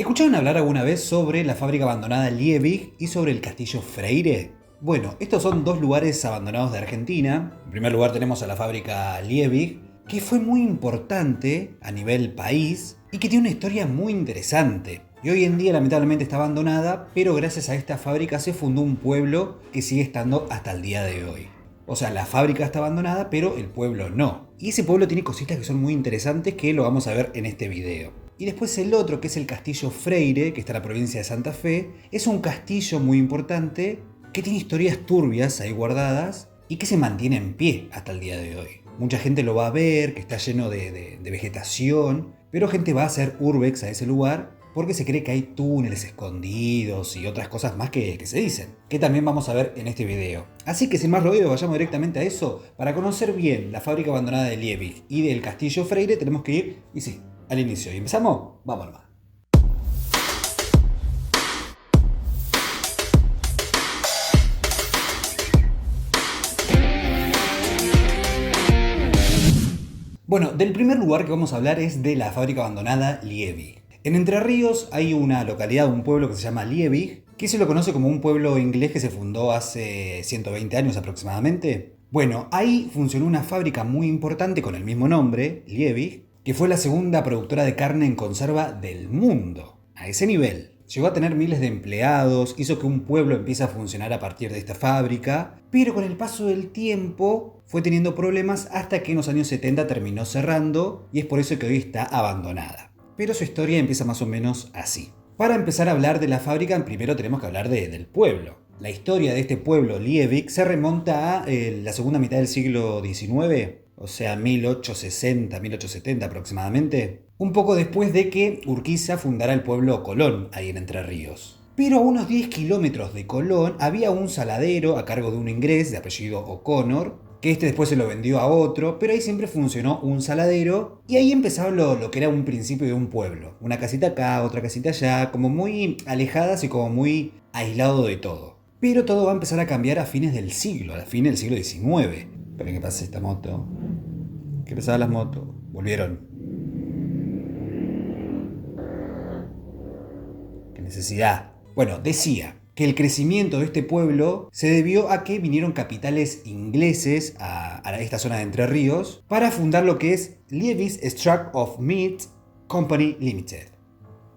¿Escucharon hablar alguna vez sobre la fábrica abandonada Liebig y sobre el castillo Freire? Bueno, estos son dos lugares abandonados de Argentina. En primer lugar tenemos a la fábrica Liebig, que fue muy importante a nivel país y que tiene una historia muy interesante. Y hoy en día lamentablemente está abandonada, pero gracias a esta fábrica se fundó un pueblo que sigue estando hasta el día de hoy. O sea, la fábrica está abandonada, pero el pueblo no. Y ese pueblo tiene cositas que son muy interesantes que lo vamos a ver en este video. Y después el otro, que es el castillo Freire, que está en la provincia de Santa Fe, es un castillo muy importante que tiene historias turbias ahí guardadas y que se mantiene en pie hasta el día de hoy. Mucha gente lo va a ver, que está lleno de vegetación, pero gente va a hacer urbex a ese lugar porque se cree que hay túneles escondidos y otras cosas más que se dicen, que también vamos a ver en este video. Así que sin más ruido, vayamos directamente a eso. Para conocer bien la fábrica abandonada de Liebig y del castillo Freire tenemos que ir, y sí, al inicio. ¿Y empezamos? Vamos nomás. Bueno, del primer lugar que vamos a hablar es de la fábrica abandonada Liebig. En Entre Ríos hay una localidad, un pueblo que se llama Liebig, que se lo conoce como un pueblo inglés que se fundó hace 120 años aproximadamente. Bueno, ahí funcionó una fábrica muy importante con el mismo nombre, Liebig, que fue la segunda productora de carne en conserva del mundo. A ese nivel. Llegó a tener miles de empleados, hizo que un pueblo empiece a funcionar a partir de esta fábrica, pero con el paso del tiempo fue teniendo problemas hasta que en los años 70 terminó cerrando y es por eso que hoy está abandonada. Pero su historia empieza más o menos así. Para empezar a hablar de la fábrica, primero tenemos que hablar del pueblo. La historia de este pueblo, Liebig, se remonta a la segunda mitad del siglo XIX, o sea, 1860, 1870 aproximadamente, un poco después de que Urquiza fundara el pueblo Colón, ahí en Entre Ríos. Pero a unos 10 kilómetros de Colón había un saladero a cargo de un inglés de apellido O'Connor, que este después se lo vendió a otro, pero ahí siempre funcionó un saladero, y ahí empezaba lo que era un principio de un pueblo. Una casita acá, otra casita allá, como muy alejadas y como muy aislado de todo. Pero todo va a empezar a cambiar a fines del siglo, a fines del siglo XIX. Esperen que pase esta moto. Que pesaban las motos. Volvieron. Qué necesidad. Bueno, decía que el crecimiento de este pueblo se debió a que vinieron capitales ingleses a esta zona de Entre Ríos para fundar lo que es Liebig's Extract of Meat Company Limited.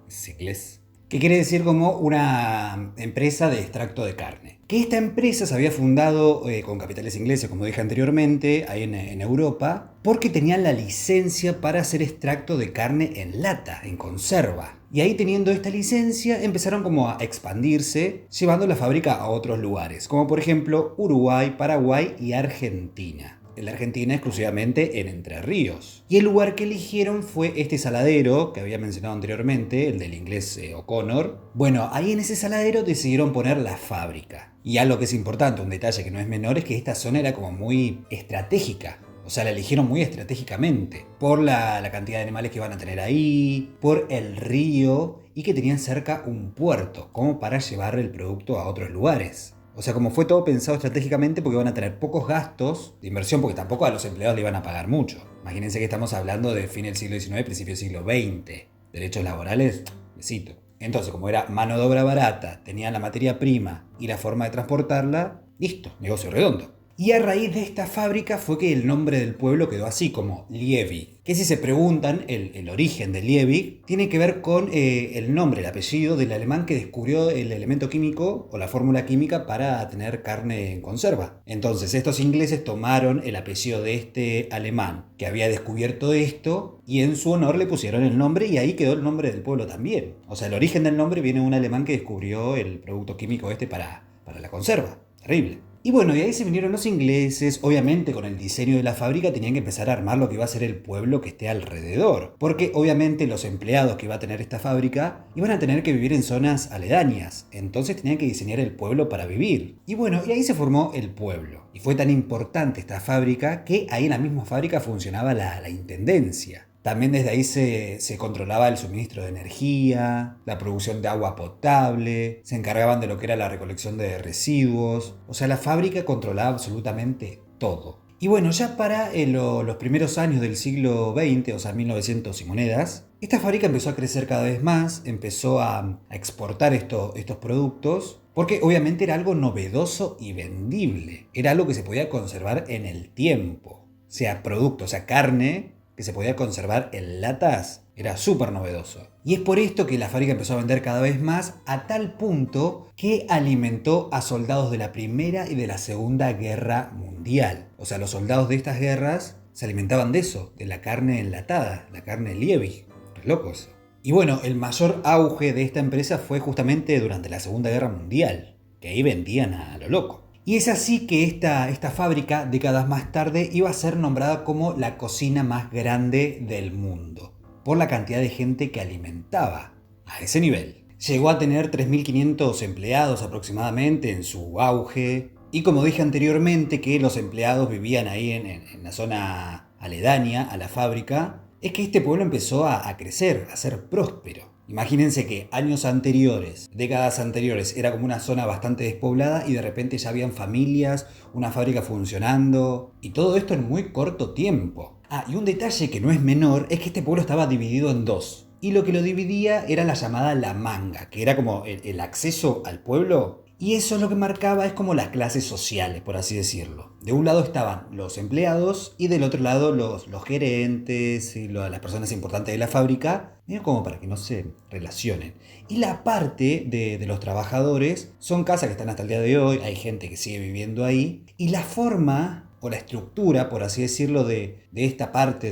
Es inglés. Que quiere decir como una empresa de extracto de carne. Que esta empresa se había fundado con capitales ingleses, como dije anteriormente, ahí en Europa, porque tenían la licencia para hacer extracto de carne en lata, en conserva. Y ahí teniendo esta licencia empezaron como a expandirse, llevando la fábrica a otros lugares, como por ejemplo Uruguay, Paraguay y Argentina. En la Argentina exclusivamente en Entre Ríos. Y el lugar que eligieron fue este saladero que había mencionado anteriormente, el del inglés O'Connor. Bueno, ahí en ese saladero decidieron poner la fábrica. Y algo que es importante, un detalle que no es menor, es que esta zona era como muy estratégica. O sea, la eligieron muy estratégicamente. Por la cantidad de animales que iban a tener ahí, por el río y que tenían cerca un puerto, como para llevar el producto a otros lugares. O sea, como fue todo pensado estratégicamente porque van a tener pocos gastos de inversión porque tampoco a los empleados le iban a pagar mucho. Imagínense que estamos hablando de fin del siglo XIX, principio del siglo XX. Derechos laborales, besito. Entonces, como era mano de obra barata, tenían la materia prima y la forma de transportarla, listo, negocio redondo. Y a raíz de esta fábrica fue que el nombre del pueblo quedó así, como Liebig. Que si se preguntan, el origen de Liebig tiene que ver con el nombre, el apellido del alemán que descubrió el elemento químico o la fórmula química para tener carne en conserva. Entonces estos ingleses tomaron el apellido de este alemán que había descubierto esto y en su honor le pusieron el nombre y ahí quedó el nombre del pueblo también. O sea, el origen del nombre viene de un alemán que descubrió el producto químico este para la conserva. Terrible. Y bueno, y ahí se vinieron los ingleses, obviamente con el diseño de la fábrica tenían que empezar a armar lo que iba a ser el pueblo que esté alrededor, porque obviamente los empleados que iba a tener esta fábrica iban a tener que vivir en zonas aledañas, entonces tenían que diseñar el pueblo para vivir. Y bueno, y ahí se formó el pueblo, y fue tan importante esta fábrica que ahí en la misma fábrica funcionaba la intendencia. También desde ahí se controlaba el suministro de energía, la producción de agua potable, se encargaban de lo que era la recolección de residuos. O sea, la fábrica controlaba absolutamente todo. Y bueno, ya para los primeros años del siglo XX, o sea, 1900 y monedas, esta fábrica empezó a crecer cada vez más, empezó a exportar estos productos, porque obviamente era algo novedoso y vendible. Era algo que se podía conservar en el tiempo. O sea, producto, o sea, carne que se podía conservar en latas, era súper novedoso. Y es por esto que la fábrica empezó a vender cada vez más, a tal punto que alimentó a soldados de la Primera y de la Segunda Guerra Mundial. O sea, los soldados de estas guerras se alimentaban de eso, de la carne enlatada, la carne Liebig. Re loco eso. Y bueno, el mayor auge de esta empresa fue justamente durante la Segunda Guerra Mundial, que ahí vendían a lo loco. Y es así que esta fábrica, décadas más tarde, iba a ser nombrada como la cocina más grande del mundo, por la cantidad de gente que alimentaba a ese nivel. Llegó a tener 3.500 empleados aproximadamente en su auge, y como dije anteriormente que los empleados vivían ahí en la zona aledaña a la fábrica, es que este pueblo empezó a crecer, a ser próspero. Imagínense que años anteriores, décadas anteriores, era como una zona bastante despoblada y de repente ya habían familias, una fábrica funcionando y todo esto en muy corto tiempo. Ah, y un detalle que no es menor es que este pueblo estaba dividido en dos. Y lo que lo dividía era la llamada La Manga, que era como el acceso al pueblo. Y eso es lo que marcaba, es como las clases sociales, por así decirlo. De un lado estaban los empleados y del otro lado los gerentes y las personas importantes de la fábrica, como para que no se relacionen. Y la parte de los trabajadores son casas que están hasta el día de hoy, hay gente que sigue viviendo ahí. Y la forma o la estructura, por así decirlo, de esta parte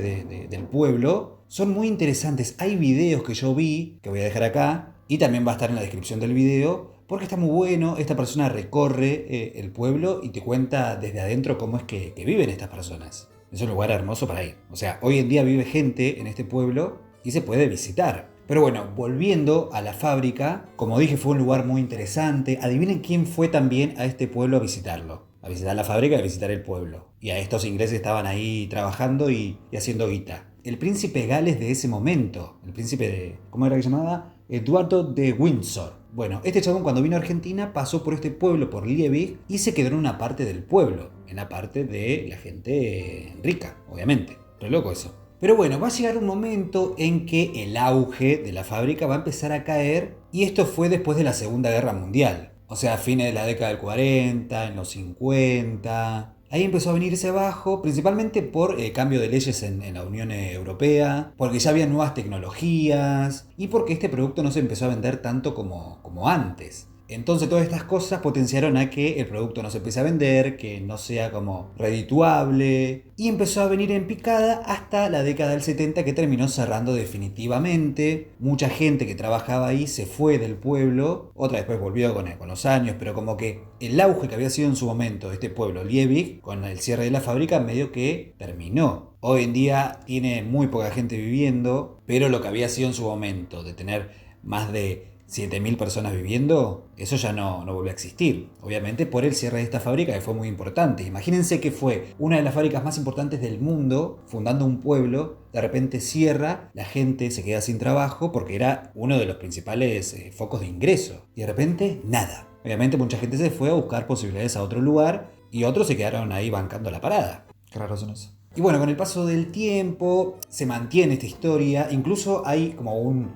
del pueblo son muy interesantes. Hay videos que yo vi, que voy a dejar acá, y también va a estar en la descripción del video, porque está muy bueno. Esta persona recorre el pueblo y te cuenta desde adentro cómo es que viven estas personas. Es un lugar hermoso para ir. O sea, hoy en día vive gente en este pueblo y se puede visitar. Pero bueno, volviendo a la fábrica, como dije, fue un lugar muy interesante. Adivinen quién fue también a este pueblo a visitarlo. A visitar la fábrica y a visitar el pueblo. Y a estos ingleses estaban ahí trabajando y haciendo guita. El príncipe Gales de ese momento, el príncipe de, ¿cómo era que se llamaba? Eduardo de Windsor. Bueno, este chabón cuando vino a Argentina pasó por este pueblo, por Liebig, y se quedó en una parte del pueblo, en la parte de la gente rica, obviamente. Re loco eso. Pero bueno, va a llegar un momento en que el auge de la fábrica va a empezar a caer, y esto fue después de la Segunda Guerra Mundial. O sea, a fines de la década del 40, en los 50. Ahí empezó a venirse abajo, principalmente por cambio de leyes en la Unión Europea, porque ya había nuevas tecnologías y porque este producto no se empezó a vender tanto como antes. Entonces todas estas cosas potenciaron a que el producto no se empiece a vender, que no sea como redituable, y empezó a venir en picada hasta la década del 70, que terminó cerrando definitivamente. Mucha gente que trabajaba ahí se fue del pueblo, otra después volvió con los años, pero como que el auge que había sido en su momento de este pueblo, Liebig, con el cierre de la fábrica, medio que terminó. Hoy en día tiene muy poca gente viviendo, pero lo que había sido en su momento de tener más de 7.000 personas viviendo, eso ya no volvió a existir. Obviamente por el cierre de esta fábrica, que fue muy importante. Imagínense que fue una de las fábricas más importantes del mundo, fundando un pueblo, de repente cierra, la gente se queda sin trabajo porque era uno de los principales focos de ingreso. Y de repente, nada. Obviamente mucha gente se fue a buscar posibilidades a otro lugar y otros se quedaron ahí bancando la parada. Qué raro son eso. Y bueno, con el paso del tiempo se mantiene esta historia. Incluso hay como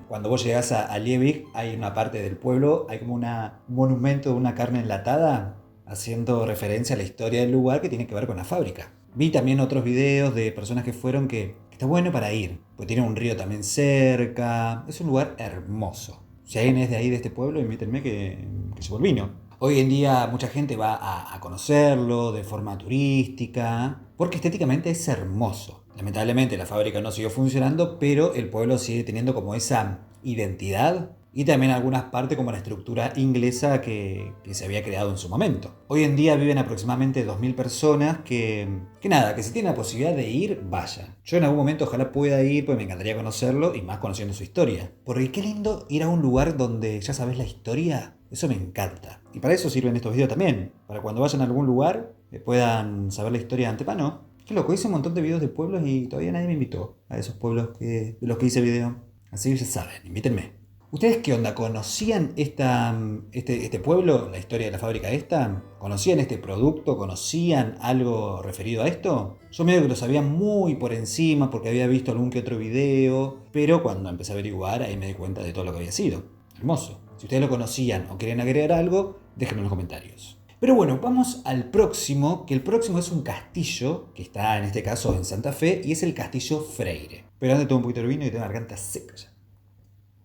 cuando vos llegás a Liebig, hay una parte del pueblo, hay como un monumento de una carne enlatada haciendo referencia a la historia del lugar que tiene que ver con la fábrica. Vi también otros videos de personas que fueron que está bueno para ir, porque tiene un río también cerca. Es un lugar hermoso. Si alguien es de ahí, de este pueblo, invítenme que se volvino. Hoy en día mucha gente va a conocerlo de forma turística, porque estéticamente es hermoso. Lamentablemente la fábrica no siguió funcionando, pero el pueblo sigue teniendo como esa identidad y también algunas partes como la estructura inglesa que se había creado en su momento. Hoy en día viven aproximadamente 2.000 personas que si tienen la posibilidad de ir, vayan. Yo en algún momento ojalá pueda ir, pues me encantaría conocerlo y más conociendo su historia. Porque qué lindo ir a un lugar donde ya sabes la historia. Eso me encanta. Y para eso sirven estos videos también. Para cuando vayan a algún lugar puedan saber la historia de antemano. Qué loco, hice un montón de videos de pueblos y todavía nadie me invitó a esos pueblos de los que hice video. Así que ya saben, invítenme. ¿Ustedes qué onda? ¿Conocían este pueblo, la historia de la fábrica esta? ¿Conocían este producto? ¿Conocían algo referido a esto? Yo medio que lo sabía muy por encima porque había visto algún que otro video, pero cuando empecé a averiguar ahí me di cuenta de todo lo que había sido. Hermoso. Si ustedes lo conocían o querían agregar algo, déjenme en los comentarios. Pero bueno, vamos al próximo, que el próximo es un castillo, que está en este caso en Santa Fe, y es el Castillo Freire. Pero antes tomo un poquito de vino y tengo la garganta seca ya.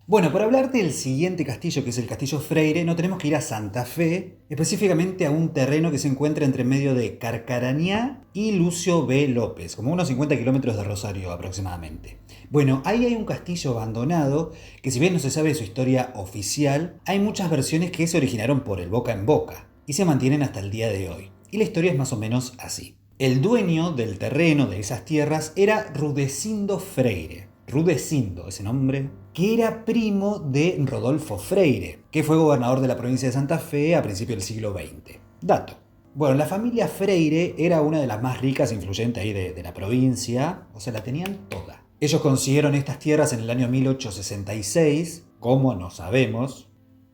Bueno, para hablar del siguiente castillo, que es el Castillo Freire, no tenemos que ir a Santa Fe, específicamente a un terreno que se encuentra entre medio de Carcarañá y Lucio B. López, como unos 50 kilómetros de Rosario aproximadamente. Bueno, ahí hay un castillo abandonado que, si bien no se sabe su historia oficial, hay muchas versiones que se originaron por el boca en boca y se mantienen hasta el día de hoy. Y la historia es más o menos así. El dueño del terreno de esas tierras era Rudecindo Freire. Rudecindo, ese nombre, que era primo de Rodolfo Freire, que fue gobernador de la provincia de Santa Fe a principios del siglo XX. Dato. Bueno, la familia Freire era una de las más ricas e influyentes ahí de la provincia, o sea, la tenían toda. Ellos consiguieron estas tierras en el año 1866, como no sabemos,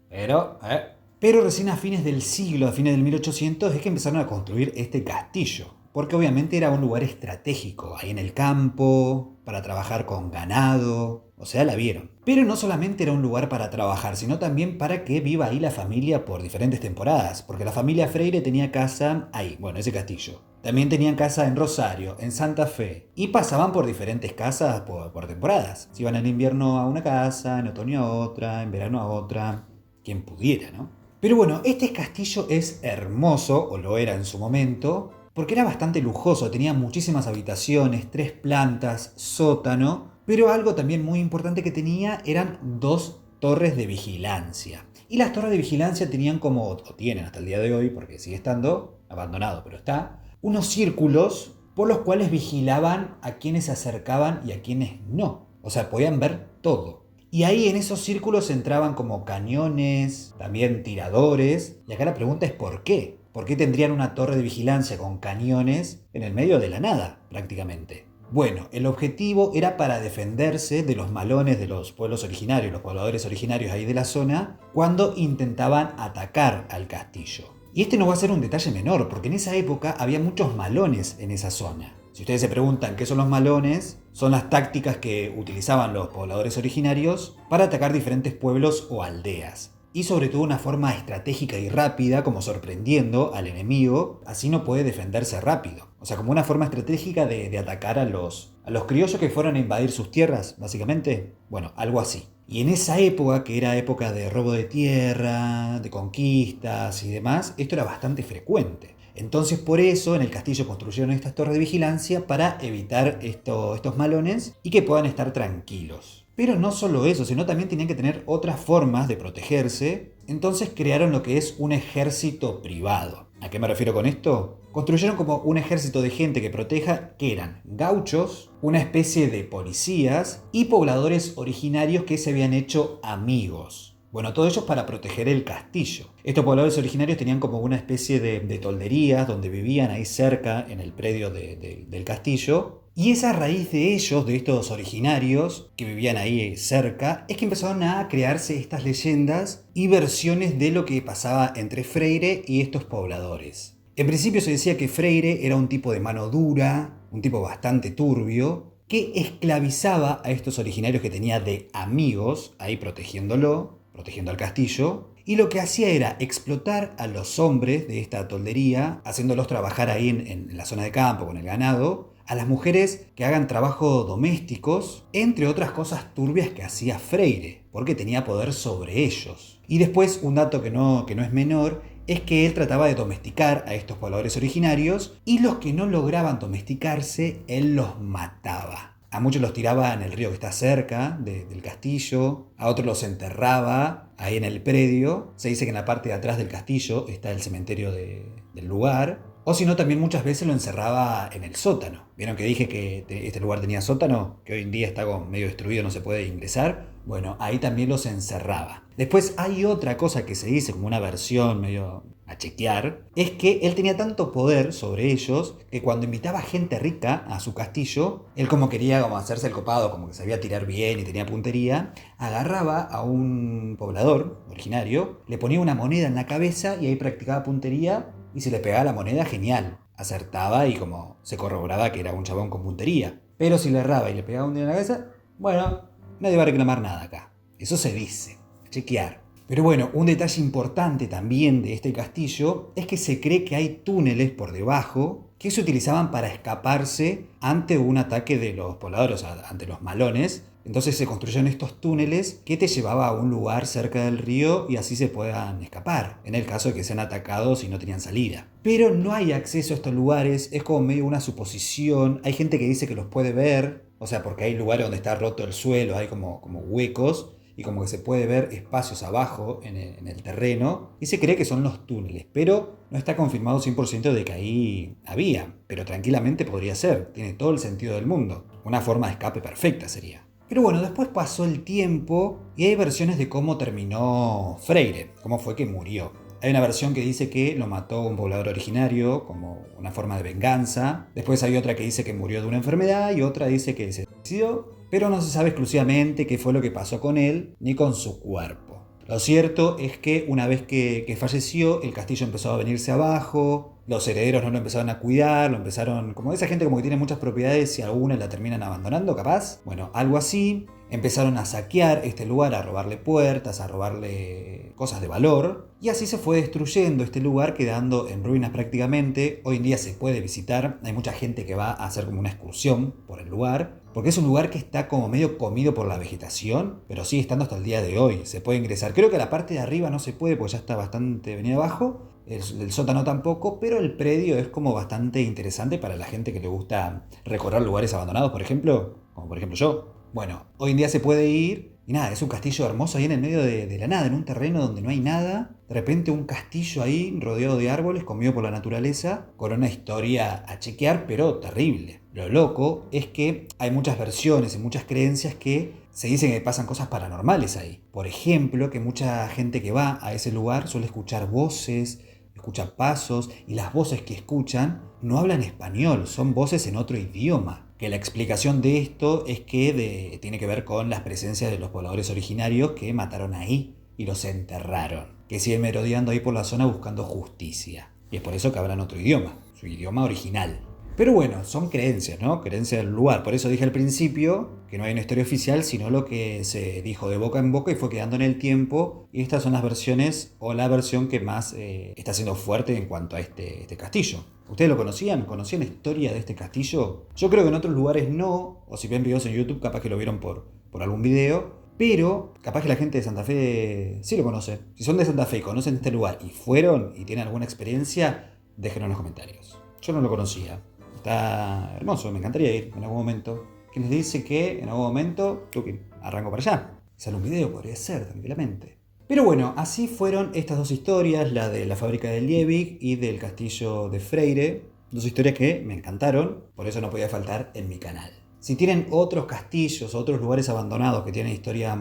pero recién a fines del siglo, a fines del 1800, es que empezaron a construir este castillo. Porque obviamente era un lugar estratégico, ahí en el campo, para trabajar con ganado, o sea, la vieron. Pero no solamente era un lugar para trabajar, sino también para que viva ahí la familia por diferentes temporadas, porque la familia Freire tenía casa ahí, bueno, ese castillo. También tenían casa en Rosario, en Santa Fe, y pasaban por diferentes casas por temporadas. Se iban en invierno a una casa, en otoño a otra, en verano a otra, quien pudiera, ¿no? Pero bueno, este castillo es hermoso, o lo era en su momento, porque era bastante lujoso, tenía muchísimas habitaciones, 3 plantas, sótano, pero algo también muy importante que tenía eran 2 torres de vigilancia. Y las torres de vigilancia tenían como, o tienen hasta el día de hoy, porque sigue estando abandonado, pero está, unos círculos por los cuales vigilaban a quienes se acercaban y a quienes no. O sea, podían ver todo. Y ahí en esos círculos entraban como cañones, también tiradores, y acá la pregunta es ¿por qué? ¿Por qué tendrían una torre de vigilancia con cañones en el medio de la nada, prácticamente? Bueno, el objetivo era para defenderse de los malones de los pueblos originarios, los pobladores originarios ahí de la zona, cuando intentaban atacar al castillo. Y este no va a ser un detalle menor, porque en esa época había muchos malones en esa zona. Si ustedes se preguntan qué son los malones, son las tácticas que utilizaban los pobladores originarios para atacar diferentes pueblos o aldeas. Y sobre todo una forma estratégica y rápida, como sorprendiendo al enemigo, así no puede defenderse rápido. O sea, como una forma estratégica de atacar a los criollos que fueron a invadir sus tierras, básicamente. Bueno, algo así. Y en esa época, que era época de robo de tierra, de conquistas y demás, esto era bastante frecuente. Entonces por eso en el castillo construyeron estas torres de vigilancia para evitar estos malones y que puedan estar tranquilos. Pero no solo eso, sino también tenían que tener otras formas de protegerse. Entonces crearon lo que es un ejército privado. ¿A qué me refiero con esto? Construyeron como un ejército de gente que proteja, que eran gauchos, una especie de policías y pobladores originarios que se habían hecho amigos. Bueno, todo ello para proteger el castillo. Estos pobladores originarios tenían como una especie de tolderías donde vivían ahí cerca en el predio del castillo. Y es a raíz de ellos, de estos originarios que vivían ahí cerca, es que empezaron a crearse estas leyendas y versiones de lo que pasaba entre Freire y estos pobladores. En principio se decía que Freire era un tipo de mano dura, un tipo bastante turbio, que esclavizaba a estos originarios que tenía de amigos, ahí protegiendo al castillo, y lo que hacía era explotar a los hombres de esta toldería, haciéndolos trabajar ahí en la zona de campo con el ganado, a las mujeres que hagan trabajo domésticos, entre otras cosas turbias que hacía Freire, porque tenía poder sobre ellos. Y después, un dato que no es menor, es que él trataba de domesticar a estos pobladores originarios, y los que no lograban domesticarse, él los mataba. A muchos los tiraba en el río que está cerca del castillo, a otros los enterraba ahí en el predio. Se dice que en la parte de atrás del castillo está el cementerio del lugar. O si no, también muchas veces lo encerraba en el sótano. ¿Vieron que dije que este lugar tenía sótano? Que hoy en día está como medio destruido, no se puede ingresar. Bueno, ahí también los encerraba. Después hay otra cosa que se dice como una versión medio a chequear. Es que él tenía tanto poder sobre ellos que cuando invitaba gente rica a su castillo, él como quería como hacerse el copado, como que sabía tirar bien y tenía puntería, agarraba a un poblador originario, le ponía una moneda en la cabeza y ahí practicaba puntería y si le pegaba la moneda, genial. Acertaba y como se corroboraba que era un chabón con puntería. Pero si le erraba y le pegaba un día en la cabeza, bueno, nadie va a reclamar nada acá. Eso se dice. Chequear. Pero bueno, un detalle importante también de este castillo es que se cree que hay túneles por debajo que se utilizaban para escaparse ante un ataque de los pobladores, ante los malones. Entonces se construyeron estos túneles que te llevaba a un lugar cerca del río y así se puedan escapar, en el caso de que sean atacados y no tenían salida. Pero no hay acceso a estos lugares, es como medio una suposición. Hay gente que dice que los puede ver, o sea, porque hay lugares donde está roto el suelo, hay como huecos y como que se puede ver espacios abajo en el terreno y se cree que son los túneles, pero no está confirmado 100% de que ahí había, pero tranquilamente podría ser, tiene todo el sentido del mundo, una forma de escape perfecta sería. Pero bueno, después pasó el tiempo y hay versiones de cómo terminó Freire, cómo fue que murió. Hay una versión que dice que lo mató un poblador originario como una forma de venganza. Después hay otra que dice que murió de una enfermedad y otra dice que se suicidó. Pero no se sabe exclusivamente qué fue lo que pasó con él ni con su cuerpo. Lo cierto es que una vez que falleció, el castillo empezó a venirse abajo. Los herederos no lo empezaron a cuidar, lo empezaron, como esa gente como que tiene muchas propiedades y algunas la terminan abandonando, capaz. Bueno, algo así. Empezaron a saquear este lugar, a robarle puertas, a robarle cosas de valor. Y así se fue destruyendo este lugar, quedando en ruinas prácticamente. Hoy en día se puede visitar, hay mucha gente que va a hacer como una excursión por el lugar. Porque es un lugar que está como medio comido por la vegetación, pero sigue estando hasta el día de hoy. Se puede ingresar. Creo que la parte de arriba no se puede porque ya está bastante venida abajo. El sótano tampoco, pero el predio es como bastante interesante para la gente que le gusta recorrer lugares abandonados, por ejemplo, como por ejemplo yo. Bueno, hoy en día se puede ir y nada, es un castillo hermoso ahí en el medio de la nada, en un terreno donde no hay nada. De repente un castillo ahí rodeado de árboles, comido por la naturaleza, con una historia a chequear, pero terrible. Lo loco es que hay muchas versiones y muchas creencias que se dicen que pasan cosas paranormales ahí. Por ejemplo, que mucha gente que va a ese lugar suele escuchar voces, escucha pasos y las voces que escuchan no hablan español, son voces en otro idioma. Que la explicación de esto es que tiene que ver con las presencias de los pobladores originarios que mataron ahí y los enterraron. Que siguen merodeando ahí por la zona buscando justicia. Y es por eso que hablan otro idioma, su idioma original. Pero bueno, son creencias, ¿no? Creencias del lugar. Por eso dije al principio que no hay una historia oficial, sino lo que se dijo de boca en boca y fue quedando en el tiempo. Y estas son las versiones o la versión que más está siendo fuerte en cuanto a este castillo. ¿Ustedes lo conocían? ¿Conocían la historia de este castillo? Yo creo que en otros lugares no, o si ven videos en YouTube capaz que lo vieron por algún video. Pero capaz que la gente de Santa Fe sí lo conoce. Si son de Santa Fe y conocen este lugar y fueron y tienen alguna experiencia, déjenlo en los comentarios. Yo no lo conocía. Está hermoso, me encantaría ir en algún momento. ¿Quién les dice que en algún momento, tuki, arranco para allá? Sale un video, podría ser, tranquilamente. Pero bueno, así fueron estas dos historias, la de la fábrica de Liebig y del castillo de Freire. Dos historias que me encantaron, por eso no podía faltar en mi canal. Si tienen otros castillos, otros lugares abandonados que tienen historias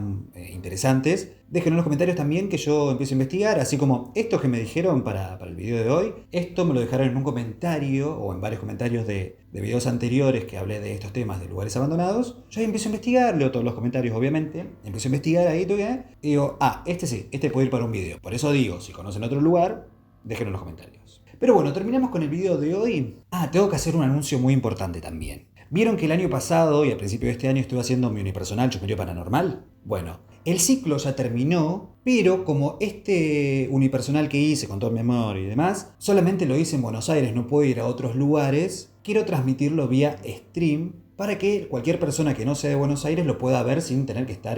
interesantes, déjenlo en los comentarios también que yo empiezo a investigar, así como estos que me dijeron para el video de hoy. Esto me lo dejaron en un comentario o en varios comentarios de videos anteriores que hablé de estos temas de lugares abandonados. Yo ahí empiezo a investigar, leo todos los comentarios obviamente, empiezo a investigar ahí y digo, este sí, este puede ir para un video. Por eso digo, si conocen otro lugar, déjenlo en los comentarios. Pero bueno, terminamos con el video de hoy. Tengo que hacer un anuncio muy importante también. ¿Vieron que el año pasado y al principio de este año estuve haciendo mi unipersonal Chusmerío Paranormal? Bueno, el ciclo ya terminó, pero como este unipersonal que hice con todo mi amor y demás, solamente lo hice en Buenos Aires, no puedo ir a otros lugares, quiero transmitirlo vía stream para que cualquier persona que no sea de Buenos Aires lo pueda ver sin tener que estar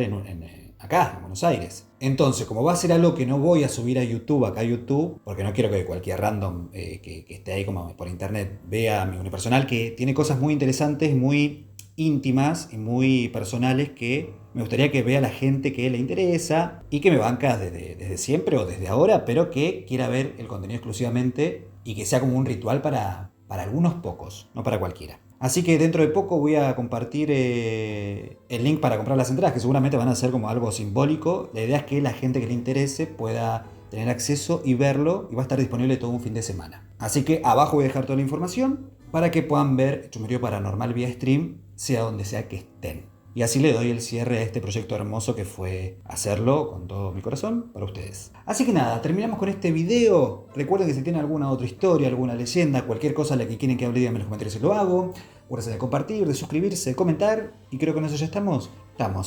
acá, en Buenos Aires. Entonces, como va a ser algo que no voy a subir a YouTube, acá a YouTube, porque no quiero que cualquier random que esté ahí como por internet vea mi unipersonal, que tiene cosas muy interesantes, muy íntimas y muy personales que me gustaría que vea la gente que le interesa y que me banca desde siempre o desde ahora, pero que quiera ver el contenido exclusivamente y que sea como un ritual para algunos pocos, no para cualquiera. Así que dentro de poco voy a compartir el link para comprar las entradas, que seguramente van a ser como algo simbólico. La idea es que la gente que le interese pueda tener acceso y verlo, y va a estar disponible todo un fin de semana. Así que abajo voy a dejar toda la información para que puedan ver Chumerío Paranormal vía stream, sea donde sea que estén. Y así le doy el cierre a este proyecto hermoso que fue hacerlo con todo mi corazón para ustedes. Así que nada, terminamos con este video. Recuerden que si tienen alguna otra historia, alguna leyenda, cualquier cosa a la que quieren que hable, díganme en los comentarios y lo hago. Acuérdense de compartir, de suscribirse, de comentar. Y creo que con eso ya estamos.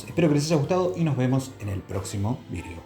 Espero que les haya gustado y nos vemos en el próximo video.